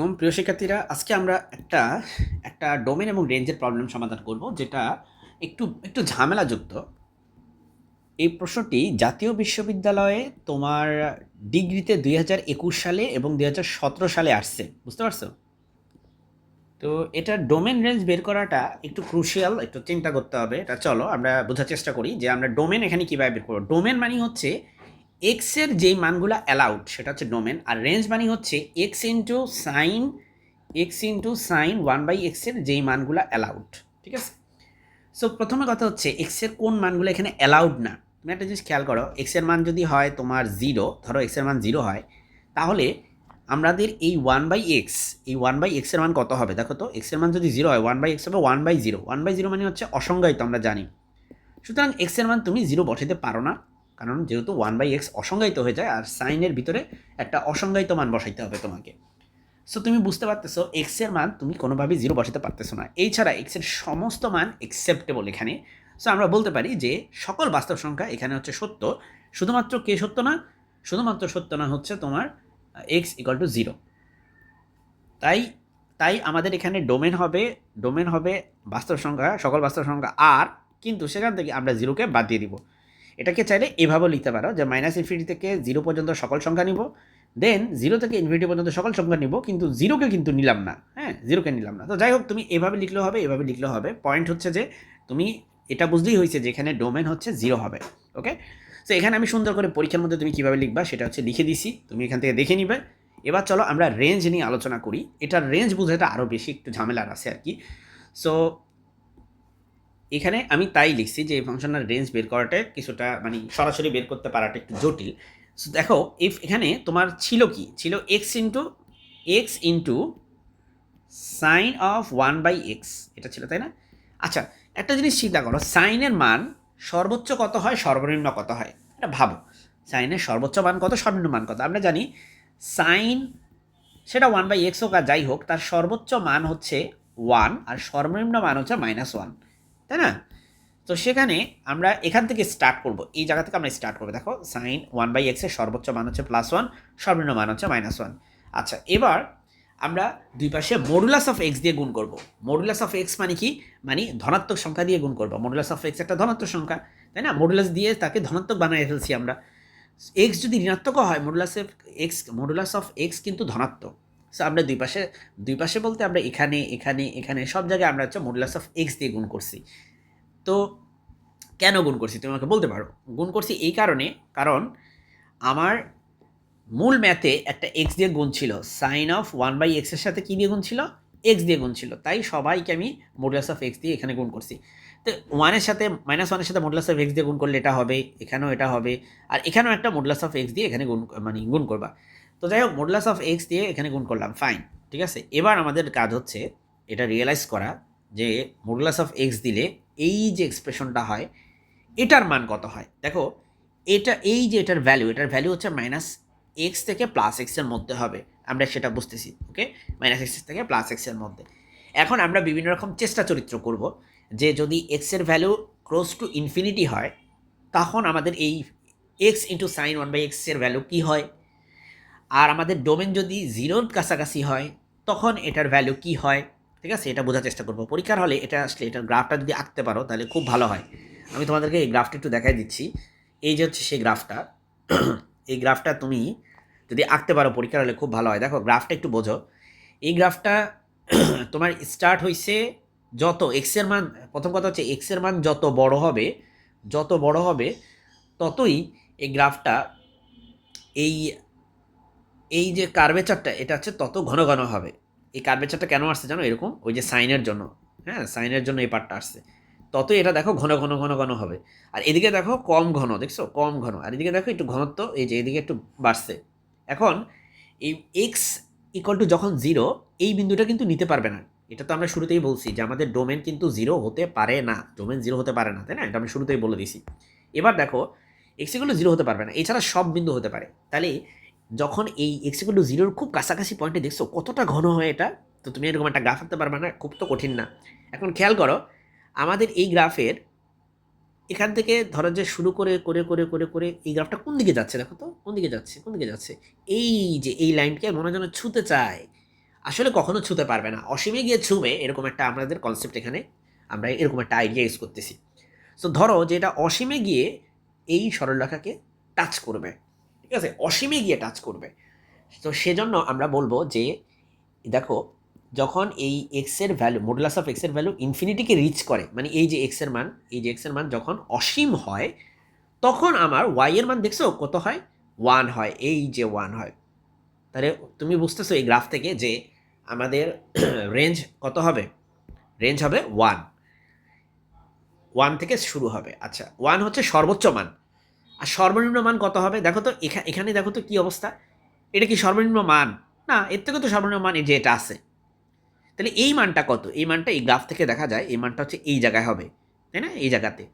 আলাইকুম প্রিয় শিক্ষার্থীরা। আজকে আমরা একটা ডোমেন এবং রেঞ্জের প্রবলেম সমাধান করব, যেটা একটু একটু ঝামেলাযুক্ত। এই প্রশ্নটি জাতীয় বিশ্ববিদ্যালয়ে তোমার ডিগ্রিতে 2021 সালে এবং 2017 সালে আসছে, বুঝতে পারছো? তো এটার ডোমেন রেঞ্জ বের করাটা একটু ক্রুশিয়াল, একটু চিন্তা করতে হবে। এটা চলো আমরা বোঝার চেষ্টা করি যে আমরা ডোমেন এখানে কীভাবে বের করবো। ডোমেন মানে হচ্ছে এক্সের যেই মানগুলো অ্যালাউড সেটা হচ্ছে ডোমেন, আর রেঞ্জ মানে হচ্ছে এক্স ইন্টু সাইন 1/x-এর যেই মানগুলো অ্যালাউড। ঠিক আছে? সো প্রথমে কথা হচ্ছে এক্সের কোন মানগুলো এখানে অ্যালাউড না। তুমি একটা জিনিস খেয়াল করো, এক্সের মান যদি হয় তোমার 0, ধরো এক্সের মান 0 হয়, তাহলে আমাদের এই 1/x, এই 1/x-এর মান কত হবে দেখো তো। এক্সের মান যদি 0 হয় 1/x হবে 1/0। 1/0 মানে হচ্ছে অসংজ্ঞায়িত, আমরা জানি। সুতরাং এক্সের মান তুমি 0 বসাতে পারো না, কারণ যেহেতু 1/x অসংজ্ঞায়িত হয়ে যায়, আর সাইনের ভিতরে একটা অসংজ্ঞায়িত মান বসাইতে হবে তোমাকে। সো তুমি বুঝতে পারতেছো এক্সের মান তুমি কোনোভাবেই 0 বসাতে পারতেছো না। এছাড়া এক্সের সমস্ত মান অ্যাকসেপ্টেবল এখানে। সো আমরা বলতে পারি যে সকল বাস্তব সংখ্যা এখানে হচ্ছে সত্য। শুধুমাত্র কে সত্য না? শুধুমাত্র সত্য না হচ্ছে তোমার x=0। তাই তাই আমাদের এখানে ডোমেন হবে বাস্তব সংখ্যা, সকল বাস্তব সংখ্যা আর, কিন্তু সেখান থেকে আমরা 0কে বাদ দিয়ে দিব। এটাকে চাইলে এভাবেও লিখতে পারো যে -∞ থেকে 0 পর্যন্ত সকল সংখ্যা নিব, দেন 0 থেকে ইনফিনিটি পর্যন্ত সকল সংখ্যা নিব, কিন্তু 0কে কিন্তু নিলাম না। হ্যাঁ, 0কে নিলাম না। তো যাই হোক, তুমি এভাবে লিখলেও হবে, এভাবে লিখলেও হবে। পয়েন্ট হচ্ছে যে তুমি এটা বুঝলেই হয়েছে যে এখানে ডোমেন হচ্ছে 0 হবে। ওকে? সো এখানে আমি সুন্দর করে পরীক্ষার মধ্যে তুমি কীভাবে লিখবা সেটা হচ্ছে লিখে দিছি, তুমি এখান থেকে দেখে নিবে। এবার চলো আমরা রেঞ্জ নিয়ে আলোচনা করি। এটার রেঞ্জ বোঝাটা আরও বেশি একটু ঝামেলার আছে আর কি। সো এখানে আমি তাই লিখছি যে এই ফাংশনের রেঞ্জ বের করাটা কিছুটা মানে সরাসরি বের করতে পারাটা একটু জটিল। সো দেখো, এখানে তোমার ছিল কি ছিল, x into sign of 1/x, এটা ছিল, তাই না? আচ্ছা, একটা জিনিস চিন্তা করো, সাইনের মান সর্বোচ্চ কত হয়, সর্বনিম্ন কত হয়, এটা ভাবো। সাইনের সর্বোচ্চ মান কত, সর্বনিম্ন মান কত? আমরা জানি সাইন, সেটা 1/x হোক আর যাই হোক, তার সর্বোচ্চ মান হচ্ছে 1 আর সর্বনিম্ন মান হচ্ছে -1, তাই না? তো সেখানে আমরা এখান থেকে স্টার্ট করব, এই জায়গা থেকে আমরা স্টার্ট করবো। দেখো, সাইন 1/x এর সর্বোচ্চ মান হচ্ছে +1, সর্বনিম্ন মান হচ্ছে -1। আচ্ছা, এবার আমরা দুই পাশে মডুলাস অফ এক্স দিয়ে গুণ করব। মডুলাস অফ এক্স মানে কি? মানে ধনাত্মক সংখ্যা দিয়ে গুণ করব। মডুলাস অফ এক্স একটা ধনাত্মক সংখ্যা, তাই না? মডুলাস দিয়ে তাকে ধনাত্মক বানিয়ে ফেলছি আমরা। এক্স যদি ঋণাত্মকও হয়, মডুলাস অফ এক্স কিন্তু ধনাত্মক। সো আমরা দুই পাশে বলতে আমরা এখানে এখানে এখানে সব জায়গায় আমরা হচ্ছে মডুলাস অফ এক্স দিয়ে গুণ করছি। তো কেন গুণ করছি তুমি আমাকে বলতে পারো? গুণ করছি এই কারণে, কারণ আমার মূল ম্যাথে একটা এক্স দিয়ে গুণ ছিল, সাইন অফ 1/x এর সাথে কী দিয়ে গুণ ছিল? এক্স দিয়ে গুণ ছিল। তাই সবাইকে আমি মডুলাস অফ এক্স দিয়ে এখানে গুণ করছি। তো -1 এর সাথে মডুলাস অফ এক্স দিয়ে গুণ করলে এটা হবে, এখানেও এটা হবে, আর এখানেও একটা মডুলাস অফ এক্স দিয়ে এখানে গুণ করবা। তো যাই হোক, মডুলাস অফ এক্স দিয়ে এখানে গুণ করলাম, ফাইন, ঠিক আছে। এবার আমাদের কাজ হচ্ছে এটা রিয়েলাইজ করা যে মডুলাস অফ এক্স দিলে এই যে এক্সপ্রেশনটা হয় এটার মান কত হয়। দেখো, এই যে এটার ভ্যালু হচ্ছে -x থেকে +x এর মধ্যে হবে, আমরা সেটা বুঝতেছি। ওকে, -x থেকে +x এর মধ্যে। এখন আমরা বিভিন্ন রকম চেষ্টা চরিত্র করব যে যদি x এর ভ্যালু ক্লোজ টু ইনফিনিটি হয়, তখন আমাদের এই x sin 1/x এর ভ্যালু কী হয়, আর আমাদের ডোমেন যদি 0-র কাছাকাছি হয় তখন এটার ভ্যালু কী হয়। ঠিক আছে, এটা বোঝার চেষ্টা করবো। পরীক্ষার হলে এটা আসলে এটার গ্রাফটা যদি আঁকতে পারো তাহলে খুব ভালো হয়। আমি তোমাদেরকে এই গ্রাফটা একটু দেখাই দিচ্ছি। এই যে হচ্ছে সেই গ্রাফটা। এই গ্রাফটা তুমি যদি আঁকতে পারো পরীক্ষার হলে খুব ভালো হয়। দেখো, গ্রাফটা একটু বোঝো। এই গ্রাফটা তোমার স্টার্ট হয়েছে যত এক্সের মান, প্রথম কথা হচ্ছে এক্সের মান যত বড় হবে ততই এই গ্রাফটা, এই যে কার্ভেচারটা এটা হচ্ছে তত ঘন ঘন হবে। এই কার্ভেচারটা কেন আসছে জানো? এরকম, ওই যে সাইনের জন্য। হ্যাঁ, সাইনের জন্য এই পার্টটা আসছে। ততই এটা দেখো ঘন ঘন ঘন ঘন হবে। আর এদিকে দেখো কম ঘন, দেখছো কম ঘন। আর এদিকে দেখো একটু ঘনত্ব, এই যে এদিকে একটু বাড়ছে। এখন এই এক্স ইকুয়াল টু যখন 0, এই বিন্দুটা কিন্তু নিতে পারবে না। এটা তো আমরা শুরুতেই বলছি যে আমাদের ডোমেন কিন্তু 0 হতে পারে না, ডোমেন 0 হতে পারে না, তাই না? এটা আমি শুরুতেই বলে দিছি। এবার দেখো, এক্স ইকুয়াল টু 0 হতে পারবে না, এছাড়া সব বিন্দু হতে পারে। তাহলে যখন এই এক্স ইকুয়াল টু 0-র খুব কাছাকাছি পয়েন্টে দেখছো কতটা ঘন হয় এটা, তো তুমি এরকম একটা গ্রাফ আঁকতে পারবে না, খুব তো কঠিন না। এখন খেয়াল করো, আমাদের এই গ্রাফের এখান থেকে ধরো যে শুরু করে করে করে করে করে এই গ্রাফটা কোন দিকে যাচ্ছে, দেখো তো কোন দিকে যাচ্ছে। এই যে এই লাইনকে মনে যেন ছুঁতে চায়। আসলে কখনো ছুতে পারবে না, অসীমে গিয়ে ছুবে এরকম একটা আমাদের কনসেপ্ট এখানে আমরা এরকম একটা আইডিয়া ইউজ করতেছি। সো ধরো যে এটা অসীমে গিয়ে এই সরলরেখাকে টাচ করবে, ঠিক আছে, অসীমে গিয়ে টাচ করবে। তো সেজন্য আমরা বলবো যে দেখো যখন এই এক্সের ভ্যালু মডুলাস অফ এক্সের ভ্যালু ইনফিনিটিকে রিচ করে, মানে এই যে এক্সের মান, এই যে এক্সের মান যখন অসীম হয় তখন আমার ওয়াই এর মান দেখছো কত হয়, 1 হয়, এই যে 1 হয়। তাহলে তুমি বুঝতেছো এই গ্রাফ থেকে যে আমাদের রেঞ্জ কত হবে, রেঞ্জ হবে 1 থেকে শুরু হবে। আচ্ছা 1 হচ্ছে সর্বোচ্চ মান, আর সর্বনিম্ন মান কত হবে দেখো তো, এখানে দেখো তো কি অবস্থা, এটা কি সর্বনিম্ন মান? না, এর থেকে তো সর্বনিম্ন মান এই যে এটা আছে। তাহলে এই মানটা কত, এই মানটা এই গ্রাফ থেকে দেখা যায় এই মানটা হচ্ছে এই জায়গায় হবে, তাই না, এই জায়গাতে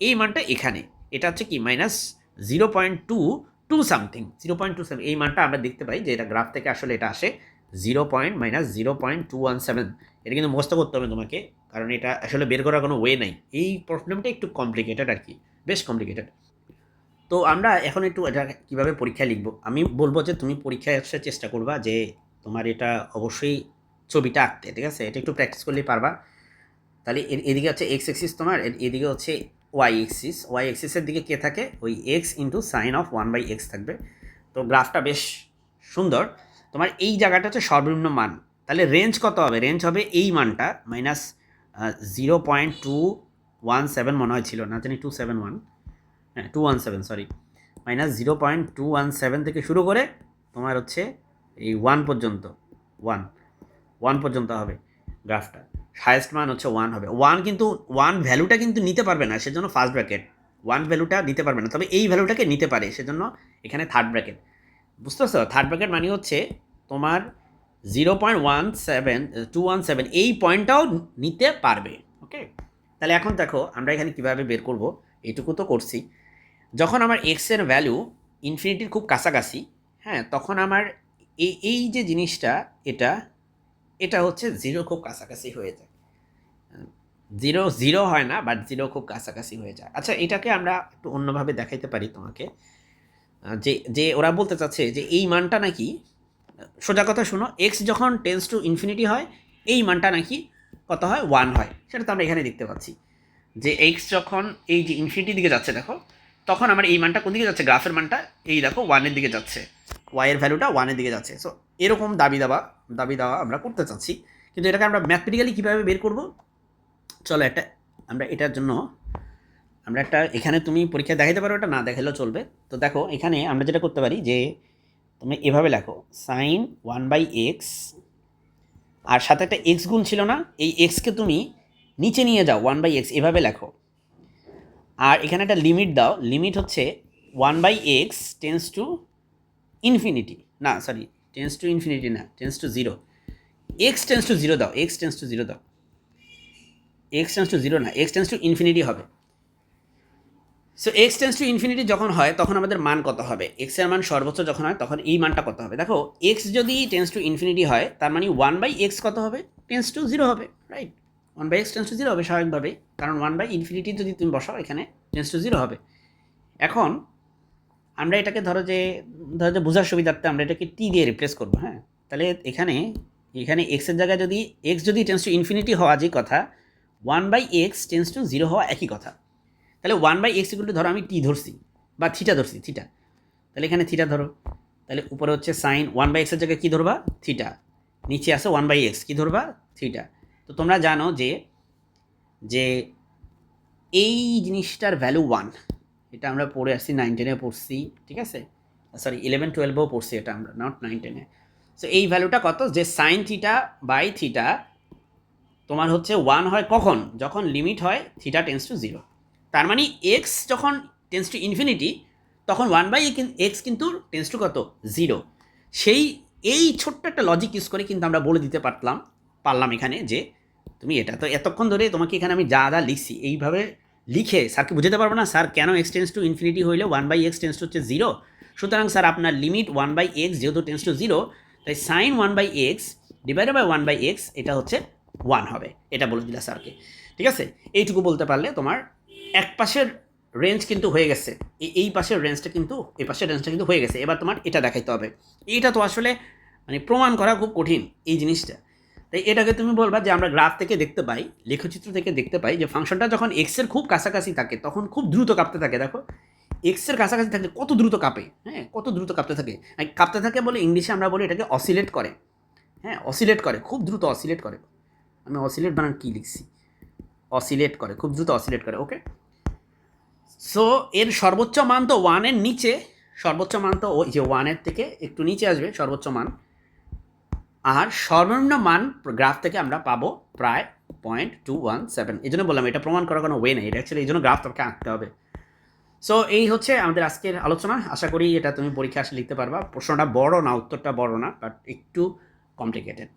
এই মানটা এখানে, এটা হচ্ছে কি -0.22 সামথিং, 0.27, এই মানটা আমরা দেখতে পাই যে এটা গ্রাফ থেকে আসলে এটা আসে -0.217। এটা কিন্তু মুখস্থ করতে হবে তোমাকে, কারণ এটা আসলে বের করার কোনো ওয়ে নাই, এই প্রবলেমটা একটু কমপ্লিকেটেড আর কি, বেশ কমপ্লিকেটেড। তো আমরা এখন একটু এটা কীভাবে পরীক্ষায় লিখব, আমি বলবো যে তুমি পরীক্ষায় আসার চেষ্টা করবা যে তোমার এটা অবশ্যই ছবিটা আঁকতে, ঠিক আছে, এটা একটু প্র্যাকটিস করলেই পারবা। তাহলে এদিকে হচ্ছে এক্স এক্সিস তোমার, এদিকে হচ্ছে ওয়াই এক্সিস, ওয়াই এক্সিসের দিকে কে থাকে, ওই x into sign of 1/x থাকবে। তো গ্রাফটা বেশ সুন্দর। তোমার এই জায়গাটা হচ্ছে সর্বনিম্ন মান, তাহলে রেঞ্জ কত হবে, রেঞ্জ হবে এই মানটা -0.217 মনে হয় ছিল, না জানি 271, হ্যাঁ 217 সরি, -0.217 থেকে শুরু করে তোমার হচ্ছে এই 1 পর্যন্ত, 1 পর্যন্ত হবে গ্রাফটা, হায়েস্ট মান হচ্ছে 1 হবে। 1 কিন্তু 1 ভ্যালুটা কিন্তু নিতে পারবে না, সেজন্য ফার্স্ট ব্র্যাকেট, 1 ভ্যালুটা নিতে পারবে না, তবে এই ভ্যালুটাকে নিতে পারে, সেজন্য এখানে থার্ড ব্র্যাকেট। বুঝতে পারছো, থার্ড ব্র্যাকেট মানে হচ্ছে তোমার 0.217 এই পয়েন্টটাও নিতে পারবে। ওকে, তাহলে এখন দেখো আমরা এখানে কীভাবে বের করব, এইটুকু তো করছি। যখন আমার এক্সের ভ্যালু ইনফিনিটির খুব কাছাকাছি, হ্যাঁ, তখন আমার এই যে জিনিসটা এটা এটা হচ্ছে 0 খুব কাছাকাছি হয়ে যায়, 0 হয় না, বাট 0 খুব কাছাকাছি হয়ে যায়। আচ্ছা এটাকে আমরা একটু অন্যভাবে দেখাইতে পারি তোমাকে, যে যে ওরা বলতে চাচ্ছে যে এই মানটা নাকি, সোজা কথা শোনো, এক্স যখন টেন্স টু ইনফিনিটি হয় এই মানটা নাকি কত হয়, 1 হয়, সেটা তো আমরা এখানে দেখতে পাচ্ছি যে এক্স যখন এই যে ইনফিনিটির দিকে যাচ্ছে দেখো, তখন আমার এই মানটা কোন দিকে যাচ্ছে, গ্রাফের মানটা এই দেখো 1-এর দিকে যাচ্ছে, ওয়াইয়ের ভ্যালুটা 1-এর দিকে যাচ্ছে। সো এরকম দাবি দেওয়া আমরা করতে চাচ্ছি, কিন্তু এটাকে আমরা ম্যাথমেটিক্যালি কীভাবে বের করব, চলো একটা আমরা এটার জন্য আমরা একটা, এখানে তুমি পরীক্ষায় দেখাতে পারো, এটা না দেখালেও চলবে। তো দেখো এখানে আমরা যেটা করতে পারি যে তুমি এভাবে লেখো সাইন 1/x, আর সাথে একটা এক্স গুণ ছিল না, এই এক্সকে তুমি নিচে নিয়ে যাও 1/x, এভাবে লেখো। আর এখানে একটা লিমিট দাও, লিমিট হচ্ছে 1/x টেন্স টু ইনফিনিটি, না সরি টেন্স টু ইনফিনিটি না, tends to 0, x tends to 0 দাও, এক্স টেন্স টু 0 দাও, এক্স টেন্স টু 0 না, এক্স টেন্স টু ইনফিনিটি হবে। So x tends to infinity যখন হয় তখন আমাদের মান কত হবে, এক্স এর মান সর্বোচ্চ যখন হয় তখন এই মানটা কত হবে। দেখো এক্স যদি টেন্স টু ইনফিনিটি হয় তার মানে 1/x কত হবে, টেন্স টু 0 হবে, রাইট, 1/x টেন্স টু 0 হবে স্বাভাবিকভাবেই, কারণ 1/ইনফিনিটি যদি তুমি বসাও এখানে টেন্স টু 0 হবে। এখন আমরা এটাকে ধরো যে বোঝার সুবিধার্থে আমরা এটাকে টি দিয়ে রিপ্লেস করবো, হ্যাঁ, তাহলে এখানে এক্সের জায়গায় যদি এক্স যদি টেন্স টু ইনফিনিটি হওয়া যে কথা, 1/x টেন্স টু 0 হওয়া একই কথা। তাহলে 1/x ইকুয়াল টু ধরো আমি টি ধরছি বা থিটা ধরছি, থিটা, তাহলে এখানে থিটা ধরো, তাহলে উপরে হচ্ছে সাইন 1/x এর জায়গায় কী ধরবা, থিটা, নিচে আসে 1/x কী ধরবা, থিটা। তো তোমরা জানো যে যে এই জিনিসটার ভ্যালু 1, এটা আমরা পড়ে আসছি 9-10-এ পড়ছি, ঠিক আছে, সরি 11-12-এও পড়ছি এটা আমরা, নট 9-10-এ। সো এই ভ্যালুটা কত, যে সাইন থিটা বাই থিটা তোমার হচ্ছে 1 হয় কখন, যখন লিমিট হয় থিটা টেন্স টু 0, তার মানে এক্স যখন টেন্স টু ইনফিনিটি তখন 1/x কিন্তু টেন্স টু কত, 0। সেই এই ছোট্ট একটা লজিক ইউজ করে কিন্তু আমরা বলে দিতে পারলাম এখানে যে তুমি এটা তো এতক্ষণ ধরে তোমাকে এখানে আমি যা লিখছি এইভাবে লিখে স্যারকে বুঝাতে পারবো না স্যার কেন এক্স টেন্স টু ইনফিনিটি হইলে 1/x টেন্স টু হচ্ছে 0। সুতরাং স্যার আপনার লিমিট 1/x যেহেতু টেন্স টু 0, তাই sign 1/x divided by 1/x এটা হচ্ছে 1 হবে, এটা বলে দিলা স্যারকে, ঠিক আছে। এইটুকু বলতে পারলে তোমার এক পাশের রেঞ্জ কিন্তু হয়ে গেছে, এই পাশের রেঞ্জটা কিন্তু এই পাশের রেঞ্জটা কিন্তু হয়ে গেছে। এবার তোমার এটা দেখাইতে হবে, এইটা তো আসলে মানে প্রমাণ করা খুব কঠিন এই জিনিসটা। তাই এটাকে তুমি বলবা যে আমরা গ্রাফ থেকে দেখতে পাই, লেখচিত্র থেকে দেখতে পাই যে ফাংশনটা যখন এক্সের খুব কাছাকাছি থাকে তখন খুব দ্রুত কাঁপতে থাকে। দেখো এক্সের কাছাকাছি থাকলে কত দ্রুত কাঁপে, হ্যাঁ কত দ্রুত কাঁপতে থাকে। কাঁপতে থাকে বলে ইংলিশে আমরা বলি এটাকে অসিলেট করে, হ্যাঁ অসিলেট করে, খুব দ্রুত অসিলেট করে। আমি অসিলেট বানান কী লিখছি, অসিলেট করে, খুব দ্রুত অসিলেট করে। ওকে, সো এর সর্বোচ্চ মান তো ওয়ানের নিচে, সর্বোচ্চ মান তো ওই যে ওয়ানের থেকে একটু নিচে আসবে সর্বোচ্চ মান, আর সর্বনিম্ন মান গ্রাফ থেকে আমরা পাবো প্রায় 0.217। এই জন্য বললাম এটা প্রমাণ করার কোনো ওয়ে নেই, এটা অ্যাকচুয়ালি এই জন্য গ্রাফ তোমাকে আঁকতে হবে। সো এই হচ্ছে আমাদের আজকের আলোচনা। আশা করি এটা তুমি পরীক্ষা আসলে লিখতে পারবা। প্রশ্নটা বড় না, উত্তরটা বড় না, বাট একটু কমপ্লিকেটেড।